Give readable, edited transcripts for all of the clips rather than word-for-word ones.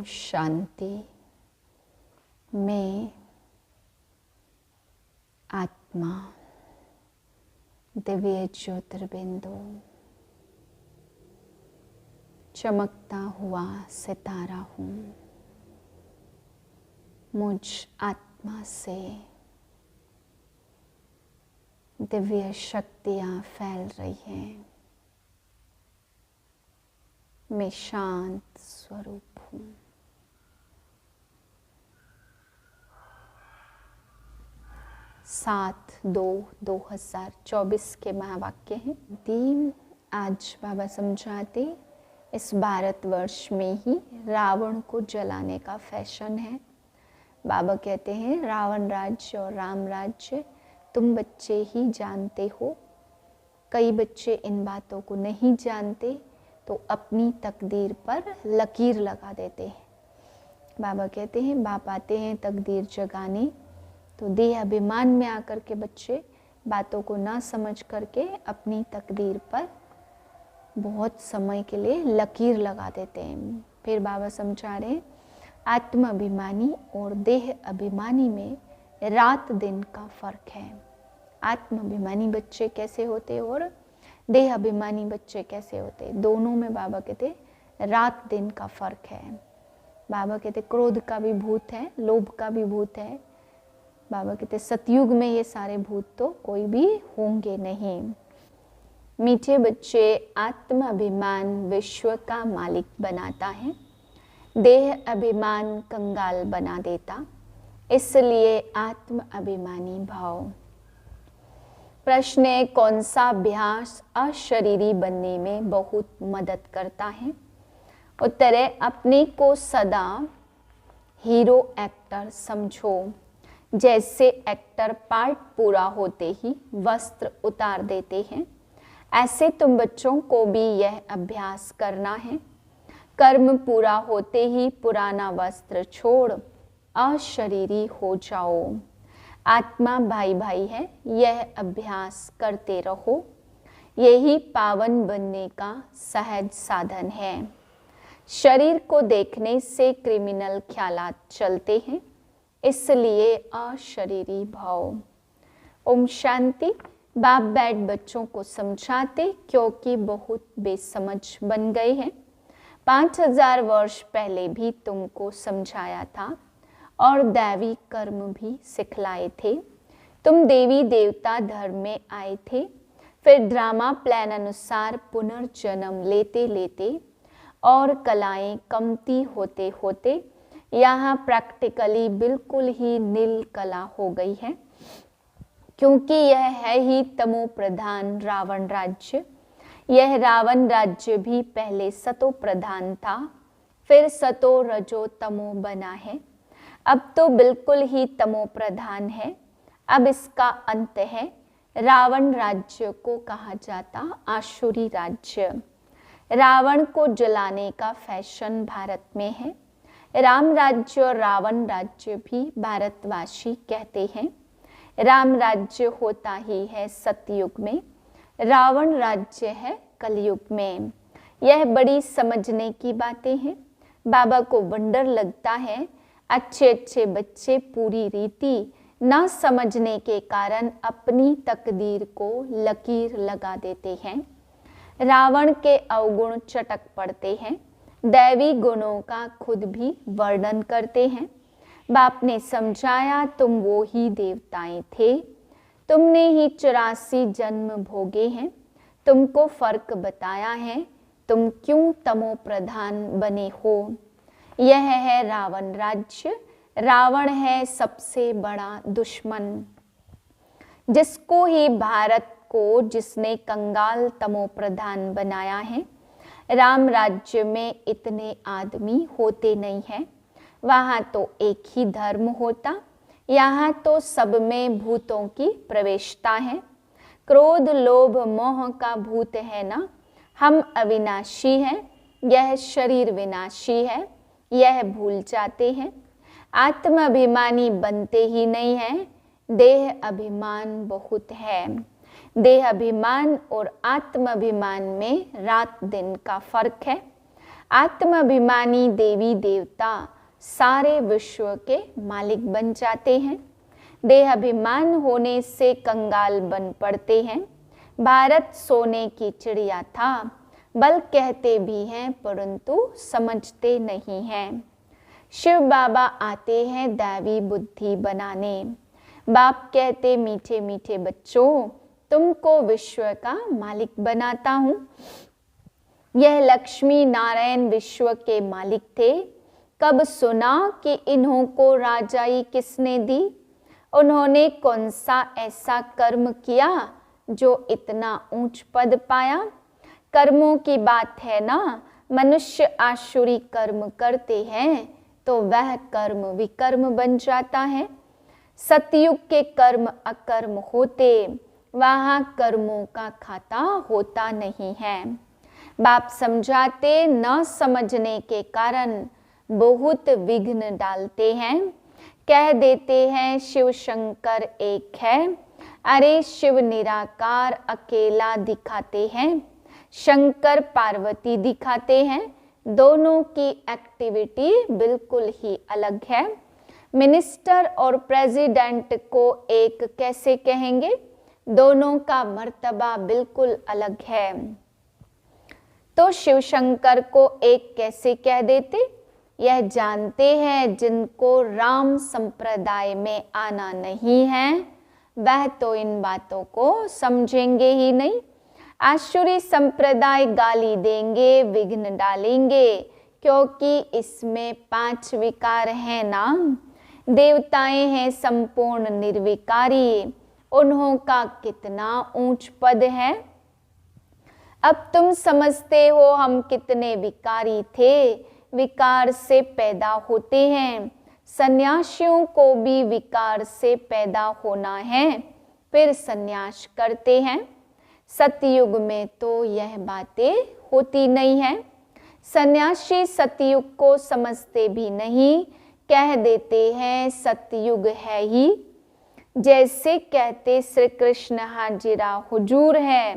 शांति। मैं आत्मा दिव्य ज्योतिर्बिंदु चमकता हुआ सितारा हूँ। मुझ आत्मा से दिव्य शक्तियाँ फैल रही हैं। मैं शांत स्वरूप हूँ। सात 2024 के महावाक्य हैं। दीन आज बाबा समझाते इस भारतवर्ष में ही रावण को जलाने का फैशन है। बाबा कहते हैं रावण राज्य और राम राज्य तुम बच्चे ही जानते हो। कई बच्चे इन बातों को नहीं जानते तो अपनी तकदीर पर लकीर लगा देते हैं। बाबा कहते हैं बाप आते हैं तकदीर जगाने, तो देह अभिमान में आकर के बच्चे बातों को ना समझ करके अपनी तकदीर पर बहुत समय के लिए लकीर लगा देते हैं। फिर बाबा समझा रहे हैं आत्म अभिमानी और देह अभिमानी में रात दिन का फर्क है। आत्म अभिमानी बच्चे कैसे होते और देह अभिमानी बच्चे कैसे होते, दोनों में बाबा कहते रात दिन का फर्क है। बाबा कहते क्रोध का भी भूत है, लोभ का भी भूत है। बाबा कहते सतयुग में ये सारे भूत तो कोई भी होंगे नहीं। मीठे बच्चे आत्म अभिमान विश्व का मालिक बनाता है, देह अभिमान कंगाल बना देता, इसलिए आत्म अभिमानी भाव। प्रश्न है कौन सा अभ्यास अशरीरी बनने में बहुत मदद करता है। उत्तर है अपने को सदा हीरो एक्टर समझो। जैसे एक्टर पार्ट पूरा होते ही वस्त्र उतार देते हैं, ऐसे तुम बच्चों को भी यह अभ्यास करना है। कर्म पूरा होते ही पुराना वस्त्र छोड़ अशरीरी हो जाओ। आत्मा भाई भाई है, यह अभ्यास करते रहो। यही पावन बनने का सहज साधन है। शरीर को देखने से क्रिमिनल ख्यालात चलते हैं, इसलिए अशरीरी भाव। ओम शांति। बाप बैठ बच्चों को समझाते क्योंकि बहुत बेसमझ बन गए हैं। 5000 वर्ष पहले भी तुमको समझाया था और दैवी कर्म भी सिखलाए थे। तुम देवी देवता धर्म में आए थे, फिर ड्रामा प्लान अनुसार पुनर्जन्म लेते लेते और कलाएं कमती होते होते यहाँ प्रैक्टिकली बिल्कुल ही नील कला हो गई है, क्योंकि यह है ही तमो प्रधान रावण राज्य। यह रावण राज्य भी पहले सतो प्रधान था, फिर सतो रजो तमो बना है, अब तो बिल्कुल ही तमो प्रधान है। अब इसका अंत है। रावण राज्य को कहा जाता आसुरी राज्य। रावण को जलाने का फैशन भारत में है। राम राज्य और रावण राज्य भी भारतवासी कहते हैं। राम राज्य होता ही है सतयुग में, रावण राज्य है कलयुग में। यह बड़ी समझने की बातें हैं। बाबा को वंडर लगता है अच्छे अच्छे बच्चे पूरी रीति न समझने के कारण अपनी तकदीर को लकीर लगा देते हैं। रावण के अवगुण चटक पड़ते हैं, दैवी गुणों का खुद भी वर्णन करते हैं। बाप ने समझाया तुम वो ही देवताएं थे, तुमने ही 84 जन्म भोगे हैं। तुमको फर्क बताया है, तुम क्यों तमो प्रधान बने हो। यह है रावण राज्य। रावण है सबसे बड़ा दुश्मन, जिसको ही भारत को जिसने कंगाल तमो प्रधान बनाया है। राम राज्य में इतने आदमी होते नहीं हैं, वहाँ तो एक ही धर्म होता, यहाँ तो सब में भूतों की प्रवेशता है। क्रोध लोभ मोह का भूत है ना। हम अविनाशी हैं, यह शरीर विनाशी है, यह भूल जाते हैं। आत्म अभिमानी बनते ही नहीं हैं, देह अभिमान बहुत है। देह अभिमान और आत्म अभिमान में रात दिन का फर्क है। आत्माभिमानी देवी देवता सारे विश्व के मालिक बन जाते हैं। देहाभिमान होने से कंगाल बन पड़ते हैं। भारत सोने की चिड़िया था, बल कहते भी हैं परंतु समझते नहीं हैं। शिव बाबा आते हैं दैवी बुद्धि बनाने। बाप कहते मीठे मीठे बच्चों, तुमको विश्व का मालिक बनाता हूँ। यह लक्ष्मी नारायण विश्व के मालिक थे। कब सुना कि इन्हों को राजाई किसने दी? उन्होंने कौन सा ऐसा कर्म किया जो इतना ऊंच पद पाया? कर्मों की बात है ना। मनुष्य आसुरी कर्म करते हैं तो वह कर्म विकर्म बन जाता है। सतयुग के कर्म अकर्म होते, वहाँ कर्मों का खाता होता नहीं है। बाप समझाते, न समझने के कारण बहुत विघ्न डालते हैं। कह देते हैं शिव शंकर एक है। अरे शिव निराकार अकेला दिखाते हैं, शंकर पार्वती दिखाते हैं। दोनों की एक्टिविटी बिल्कुल ही अलग है। मिनिस्टर और प्रेसिडेंट को एक कैसे कहेंगे? दोनों का मर्तबा बिल्कुल अलग है। तो शिव शंकर को एक कैसे कह देते? यह जानते हैं जिनको राम संप्रदाय में आना नहीं है, वह तो इन बातों को समझेंगे ही नहीं। आसुरी संप्रदाय गाली देंगे, विघ्न डालेंगे, क्योंकि इसमें 5 विकार हैं ना। देवताएं हैं संपूर्ण निर्विकारी, उन्हों का कितना ऊंच पद है। अब तुम समझते हो हम कितने विकारी थे। विकार से पैदा होते हैं। सन्यासियों को भी विकार से पैदा होना है, फिर सन्यास करते हैं। सतयुग में तो यह बातें होती नहीं है। सन्यासी सतयुग को समझते भी नहीं, कह देते हैं सतयुग है ही। जैसे कहते श्री कृष्ण हाजिरा हुजूर है,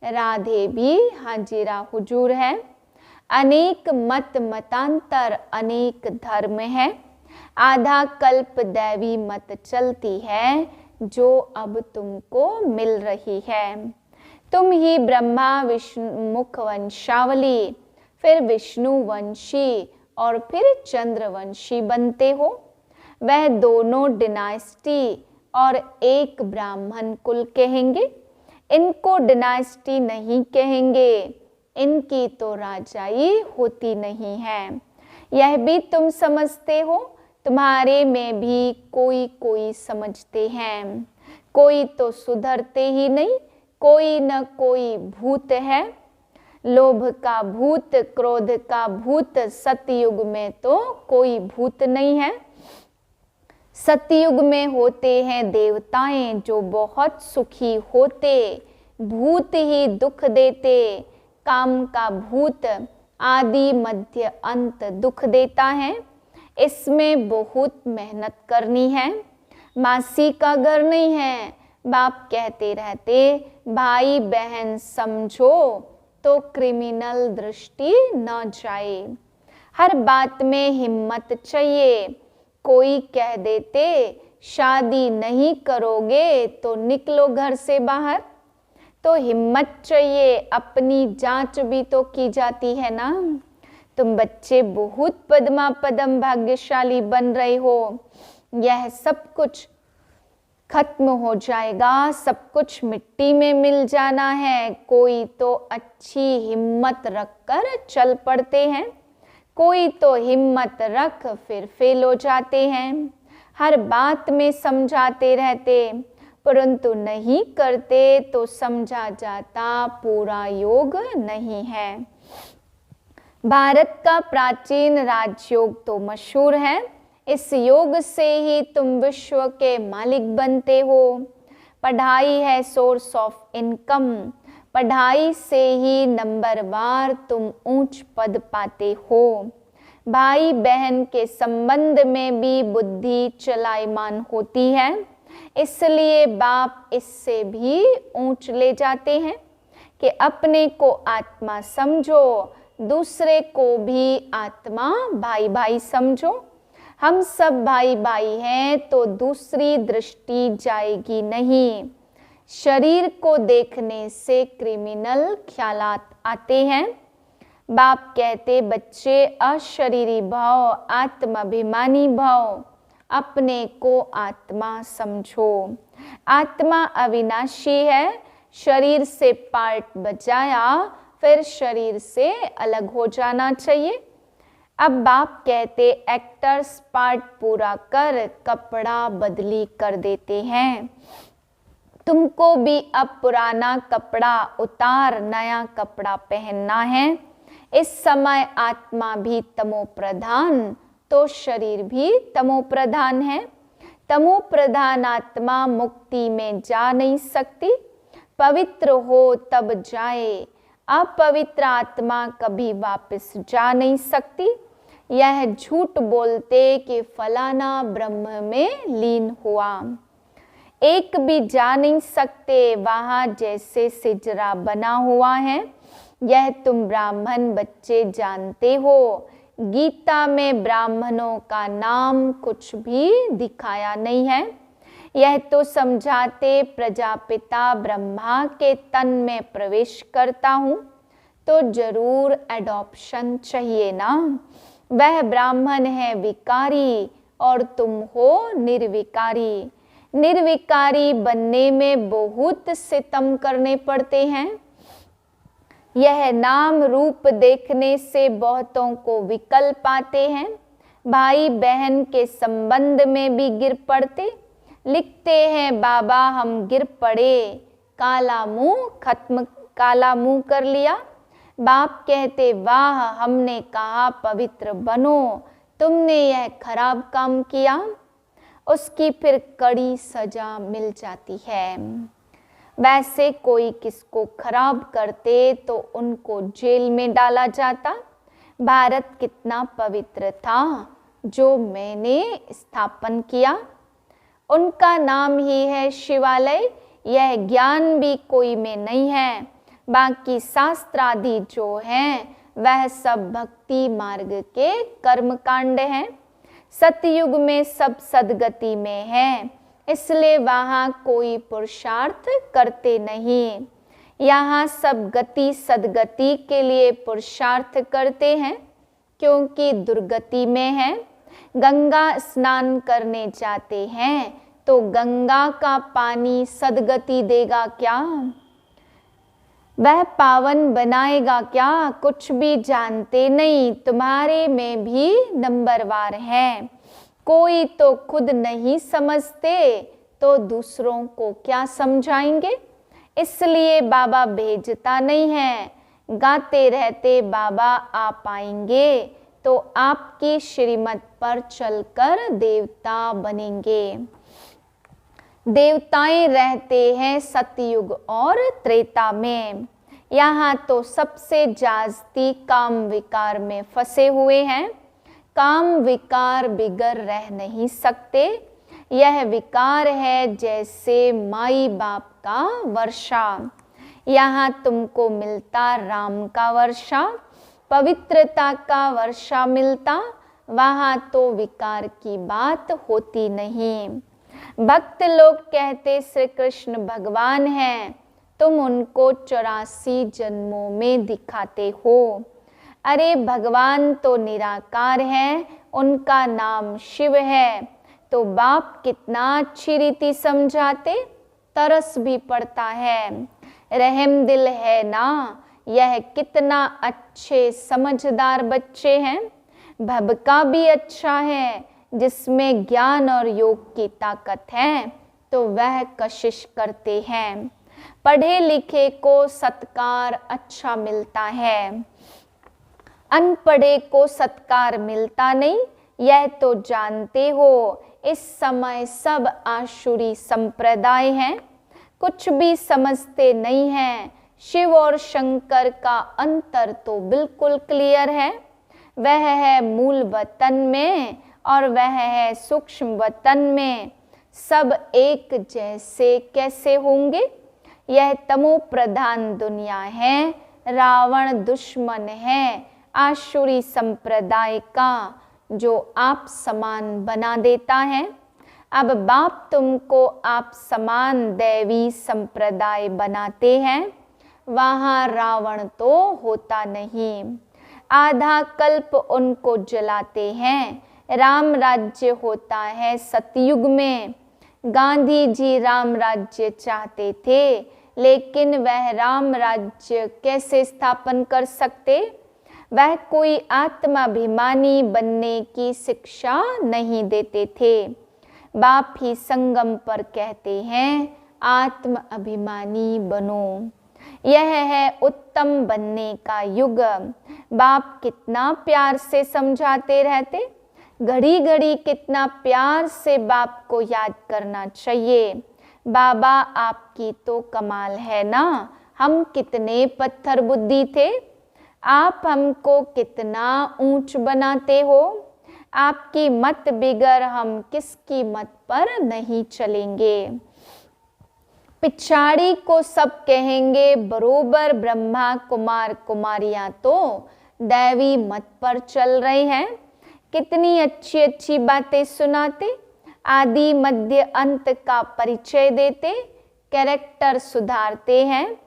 राधे भी हाजिरा हुजूर है। अनेक मत मतांतर, अनेक धर्म है। आधा कल्प दैवी मत चलती है, जो अब तुमको मिल रही है। तुम ही ब्रह्मा विष्णु मुख वंशावली, फिर विष्णु वंशी और फिर चंद्रवंशी बनते हो। वह दोनों डिनास्टी और एक ब्राह्मण कुल कहेंगे। इनको डिनास्टी नहीं कहेंगे, इनकी तो राजाई होती नहीं है। यह भी तुम समझते हो। तुम्हारे में भी कोई कोई समझते हैं, कोई तो सुधरते ही नहीं। कोई न कोई भूत है। लोभ का भूत, क्रोध का भूत। सतयुग में तो कोई भूत नहीं है। सतयुग में होते हैं देवताएं जो बहुत सुखी होते, भूत ही दुख देते। काम का भूत आदि मध्य अंत दुख देता है। इसमें बहुत मेहनत करनी है। मासी का घर नहीं है। बाप कहते रहते भाई बहन समझो तो क्रिमिनल दृष्टि न जाए। हर बात में हिम्मत चाहिए। कोई कह देते शादी नहीं करोगे तो निकलो घर से बाहर, तो हिम्मत चाहिए। अपनी जांच भी तो की जाती है ना। तुम बच्चे बहुत पद्मा पदम भाग्यशाली बन रहे हो। यह सब कुछ खत्म हो जाएगा, सब कुछ मिट्टी में मिल जाना है। कोई तो अच्छी हिम्मत रखकर चल पड़ते हैं, कोई तो हिम्मत रख फिर फेल हो जाते हैं। हर बात में समझाते रहते, परंतु नहीं करते तो समझा जाता पूरा योग नहीं है। भारत का प्राचीन राजयोग तो मशहूर है। इस योग से ही तुम विश्व के मालिक बनते हो। पढ़ाई है सोर्स ऑफ इनकम। पढ़ाई से ही नंबरवार तुम ऊंच पद पाते हो। भाई बहन के संबंध में भी बुद्धि चलायमान होती है, इसलिए बाप इससे भी ऊंच ले जाते हैं कि अपने को आत्मा समझो, दूसरे को भी आत्मा भाई भाई समझो। हम सब भाई भाई हैं तो दूसरी दृष्टि जाएगी नहीं। शरीर को देखने से क्रिमिनल ख्यालात आते हैं। बाप कहते बच्चे अशरीरी भाव, आत्माभिमानी भाव, अपने को आत्मा समझो। आत्मा अविनाशी है। शरीर से पार्ट बचाया फिर शरीर से अलग हो जाना चाहिए। अब बाप कहते एक्टर्स पार्ट पूरा कर कपड़ा बदली कर देते हैं। तुमको भी अब पुराना कपड़ा उतार नया कपड़ा पहनना है। इस समय आत्मा भी तमो प्रधान तो शरीर भी तमो प्रधान है। तमो प्रधान आत्मा मुक्ति में जा नहीं सकती। पवित्र हो तब जाए। अपवित्र आत्मा कभी वापस जा नहीं सकती। यह झूठ बोलते कि फलाना ब्रह्म में लीन हुआ। एक भी जा नहीं सकते वहां जैसे सिजरा बना हुआ है। यह तुम ब्राह्मण बच्चे जानते हो। गीता में ब्राह्मणों का नाम कुछ भी दिखाया नहीं है। यह तो समझाते प्रजापिता ब्रह्मा के तन में प्रवेश करता हूँ तो जरूर एडॉप्शन चाहिए ना। वह ब्राह्मण है विकारी और तुम हो निर्विकारी। निर्विकारी बनने में बहुत सितम करने पड़ते हैं। यह नाम रूप देखने से बहुतों को विकल्प आते हैं। भाई बहन के संबंध में भी गिर पड़ते। लिखते हैं बाबा हम गिर पड़े, काला मुंह कर लिया। बाप कहते वाह हमने कहा पवित्र बनो, तुमने यह खराब काम किया। उसकी फिर कड़ी सजा मिल जाती है। वैसे कोई किसको खराब करते तो उनको जेल में डाला जाता। भारत कितना पवित्र था जो मैंने स्थापन किया। उनका नाम ही है शिवालय। यह ज्ञान भी कोई में नहीं है। बाकी शास्त्रादि जो हैं वह सब भक्ति मार्ग के कर्म कांड हैं। सतयुग में सब सदगति में है, इसलिए वहाँ कोई पुरुषार्थ करते नहीं। यहाँ सब गति सदगति के लिए पुरुषार्थ करते हैं क्योंकि दुर्गति में है। गंगा स्नान करने जाते हैं तो गंगा का पानी सदगति देगा क्या? वह पावन बनाएगा क्या? कुछ भी जानते नहीं। तुम्हारे में भी नंबरवार है। कोई तो खुद नहीं समझते तो दूसरों को क्या समझाएंगे। इसलिए बाबा भेजता नहीं है। गाते रहते बाबा आ पाएंगे तो आपकी श्रीमत पर चलकर देवता बनेंगे। देवताएं रहते हैं सतयुग और त्रेता में। यहाँ तो सबसे जास्ती काम विकार में फंसे हुए हैं। काम विकार बिगर रह नहीं सकते। यह विकार है जैसे माई बाप का वर्षा। यहाँ तुमको मिलता राम का वर्षा, पवित्रता का वर्षा मिलता। वहाँ तो विकार की बात होती नहीं। भक्त लोग कहते श्री कृष्ण भगवान हैं, तुम उनको 84 जन्मों में दिखाते हो। अरे भगवान तो निराकार है, उनका नाम शिव है। तो बाप कितना अच्छी रीति समझाते, तरस भी पड़ता है। रहम दिल है ना। यह कितना अच्छे समझदार बच्चे हैं। भबका भी अच्छा है, जिसमें ज्ञान और योग की ताकत है तो वह कशिश करते हैं। पढ़े लिखे को सत्कार अच्छा मिलता है, अनपढ़े को सत्कार मिलता नहीं। यह तो जानते हो इस समय सब आसुरी संप्रदाय हैं, कुछ भी समझते नहीं हैं। शिव और शंकर का अंतर तो बिल्कुल क्लियर है। वह है मूल वतन में और वह है सूक्ष्म वतन में। सब एक जैसे कैसे होंगे? यह तमो प्रधान दुनिया है। रावण दुश्मन है, आसुरी संप्रदाय का जो आप समान बना देता है। अब बाप तुमको आप समान दैवी संप्रदाय बनाते हैं, वहाँ रावण तो होता नहीं। आधा कल्प उनको जलाते हैं, राम राज्य होता है सतयुग में। गांधी जी राम राज्य चाहते थे, लेकिन वह राम राज्य कैसे स्थापन कर सकते? वह कोई आत्माभिमानी बनने की शिक्षा नहीं देते थे। बाप ही संगम पर कहते हैं, आत्म अभिमानी बनो। यह है उत्तम बनने का युग। बाप कितना प्यार से समझाते रहते, घड़ी घड़ी कितना प्यार से बाप को याद करना चाहिए। बाबा आपकी तो कमाल है ना, हम कितने पत्थर बुद्धि थे, आप हमको कितना ऊंच बनाते हो। आपकी मत बिगर हम किसकी मत पर नहीं चलेंगे। पिछाड़ी को सब कहेंगे बरोबर ब्रह्मा कुमार कुमारियां तो दैवी मत पर चल रहे हैं। कितनी अच्छी अच्छी बातें सुनाते, आदि मध्य अंत का परिचय देते, कैरेक्टर सुधारते हैं।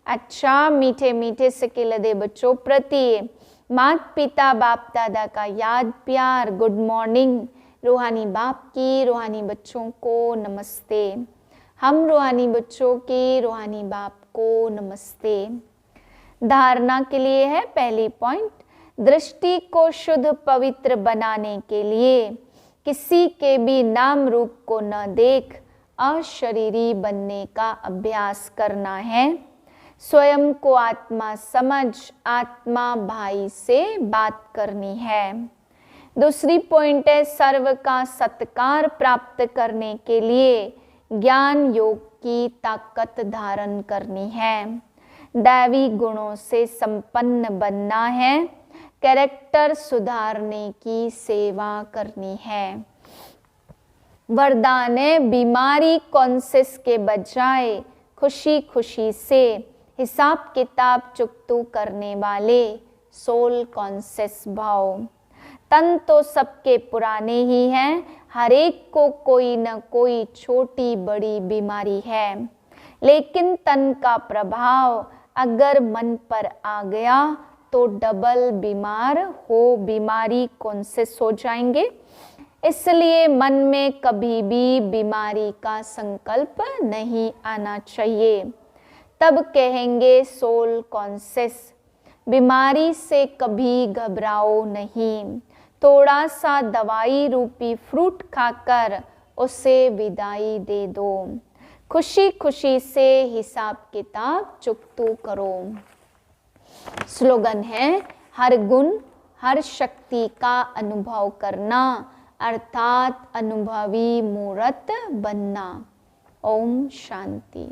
अच्छा मीठे मीठे सिकिलदे बच्चों प्रति माता पिता बाप दादा का याद प्यार, गुड मॉर्निंग। रूहानी बाप की रूहानी बच्चों को नमस्ते। हम रूहानी बच्चों की रूहानी बाप को नमस्ते। धारणा के लिए है पहली पॉइंट, दृष्टि को शुद्ध पवित्र बनाने के लिए किसी के भी नाम रूप को न देख अशरीरी बनने का अभ्यास करना है। स्वयं को आत्मा समझ आत्मा भाई से बात करनी है। दूसरी पॉइंट है, सर्व का सत्कार प्राप्त करने के लिए ज्ञान योग की ताकत धारण करनी है। दैवी गुणों से संपन्न बनना है, कैरेक्टर सुधारने की सेवा करनी है। वरदान है, बीमारी कॉन्शियस के बजाय खुशी खुशी से हिसाब किताब चुकतू करने वाले सोल कॉन्शियस भाव। तन तो सबके पुराने ही हैं, हर एक को कोई न कोई छोटी बड़ी बीमारी है, लेकिन तन का प्रभाव अगर मन पर आ गया तो डबल बीमार हो, बीमारी कॉन्शियस हो जाएंगे। इसलिए मन में कभी भी बीमारी का संकल्प नहीं आना चाहिए। तब कहेंगे सोल कॉन्शियस। बीमारी से कभी घबराओ नहीं, थोड़ा सा दवाई रूपी फ्रूट खाकर उसे विदाई दे दो। खुशी खुशी से हिसाब किताब चुकतू करो। स्लोगन है, हर गुण हर शक्ति का अनुभव करना, अर्थात अनुभवी मूर्त बनना। ओम शांति।